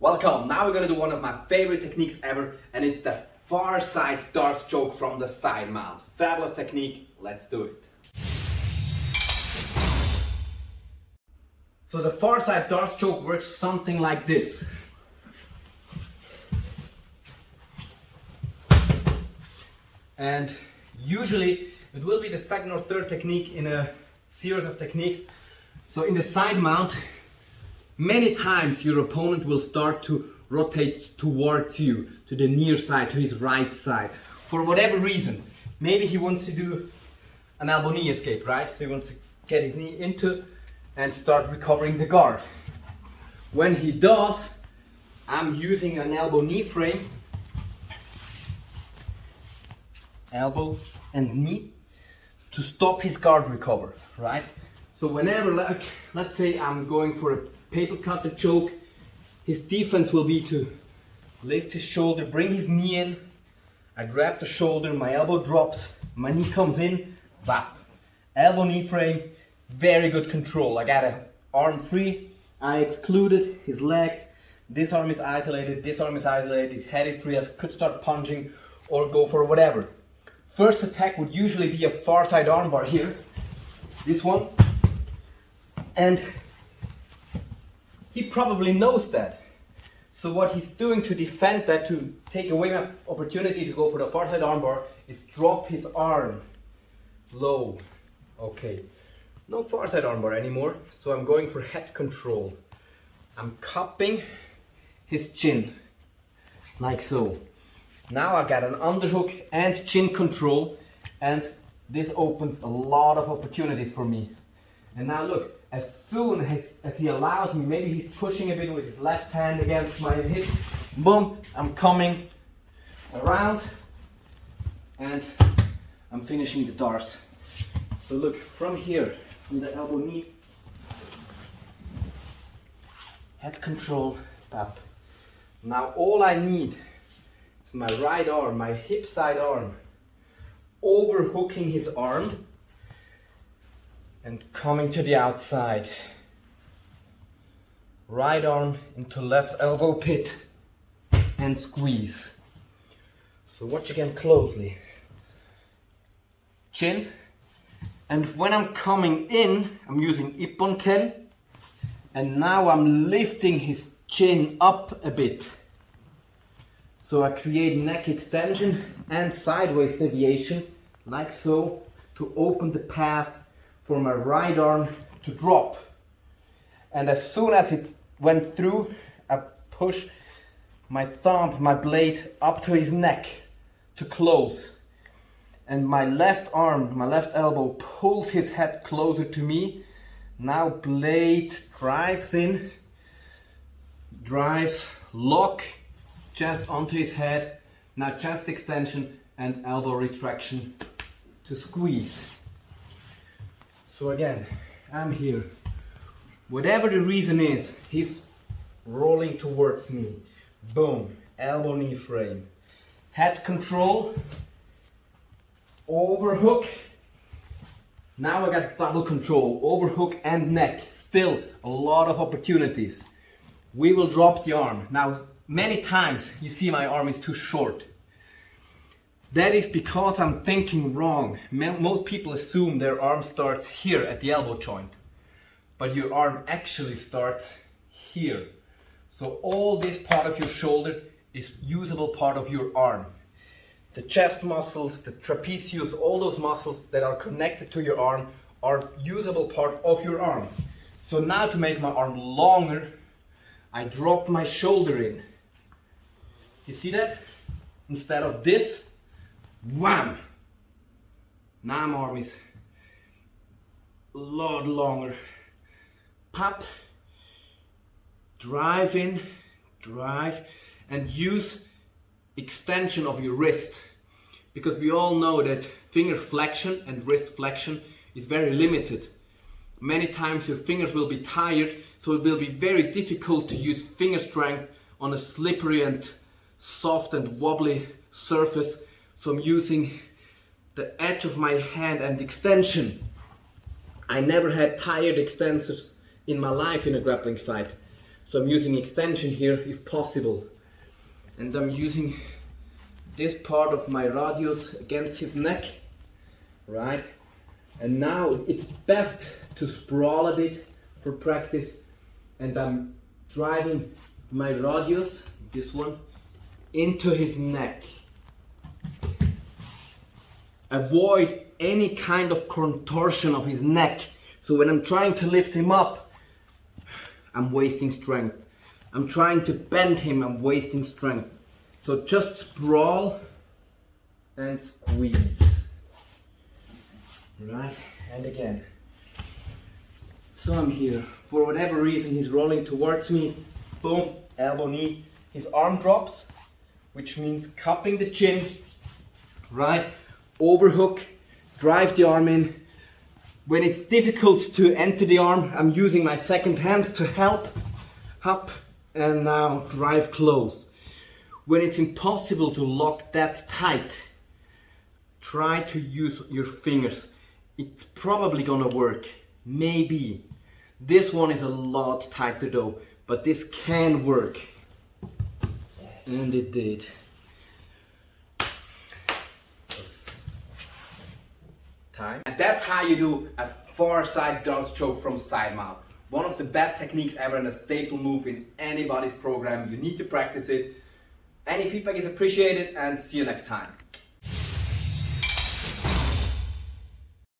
Welcome. Now we're gonna do one of my favorite techniques ever, and it's the far side Darce choke from the side mount. Fabulous technique. Let's do it. So the far side Darce choke works something like this. And usually it will be the second or third technique in a series of techniques. So in the side mount, many times your opponent will start to rotate towards you, to the near side, to his right side, for whatever reason. Maybe he wants to do an elbow knee escape, right? So he wants to get his knee into and start recovering the guard. When he does, I'm using an elbow knee frame, elbow and knee, to stop his guard recover, right? So whenever, like, let's say I'm going for a paper cutter choke, his defense will be to lift his shoulder, bring his knee in, I grab the shoulder, my elbow drops, my knee comes in, bap. Elbow knee frame, very good control. I got an arm free, I excluded his legs, this arm is isolated, this arm is isolated, his head is free, I could start punching or go for whatever. First attack would usually be a far side armbar here, this one, and he probably knows that. So what he's doing to defend that, to take away my opportunity to go for the far side armbar, is drop his arm low. Okay, no far side armbar anymore, so I'm going for head control. I'm cupping his chin, like so. Now I got an underhook and chin control, and this opens a lot of opportunities for me. And now look, as soon as he allows me, maybe he's pushing a bit with his left hand against my hip, boom, I'm coming around and I'm finishing the Darce. So look, from here, from the elbow knee, head control, tap. Now all I need is my right arm, my hip side arm, overhooking his arm and coming to the outside. Right arm into left elbow pit and squeeze. So watch again closely. Chin, and when I'm coming in, I'm using Ippon Ken, and now I'm lifting his chin up a bit. So I create neck extension and sideways deviation, like so, to open the path for my right arm to drop. And as soon as it went through, I push my thumb, my blade up to his neck to close. And my left arm, my left elbow pulls his head closer to me. Now blade drives in, drives, lock, chest onto his head. Now chest extension and elbow retraction to squeeze. So again, I'm here. Whatever the reason is, he's rolling towards me. Boom, elbow knee frame. Head control, overhook. Now I got double control, overhook and neck. Still a lot of opportunities. We will drop the arm. Now, many times you see my arm is too short. That is because I'm thinking wrong. Most people assume their arm starts here at the elbow joint, but your arm actually starts here. So all this part of your shoulder is usable part of your arm. The chest muscles, the trapezius, all those muscles that are connected to your arm are usable part of your arm. So now to make my arm longer, I drop my shoulder in. You see that? Instead of this, wham! Now my arm is a lot longer. Pop, drive in, drive, and use extension of your wrist. Because we all know that finger flexion and wrist flexion is very limited. Many times your fingers will be tired, so it will be very difficult to use finger strength on a slippery and soft and wobbly surface. So I'm using the edge of my hand and extension. I never had tired extensors in my life in a grappling fight. So I'm using extension here if possible. And I'm using this part of my radius against his neck, right? And now it's best to sprawl a bit for practice. And I'm driving my radius, this one, into his neck. Avoid any kind of contortion of his neck. So when I'm trying to lift him up, I'm wasting strength. I'm trying to bend him, I'm wasting strength. So just sprawl and squeeze. Right, and again. So I'm here. For whatever reason, he's rolling towards me. Boom, elbow, knee. His arm drops, which means cupping the chin. Right, overhook, drive the arm in. When it's difficult to enter the arm, I'm using my second hand to help. Up, and now drive close. When it's impossible to lock that tight, try to use your fingers. It's probably gonna work, maybe. This one is a lot tighter though, but this can work. And it did. Time. And that's how you do a far side Darce choke from side mount. One of the best techniques ever and a staple move in anybody's program. You need to practice it. Any feedback is appreciated, and see you next time.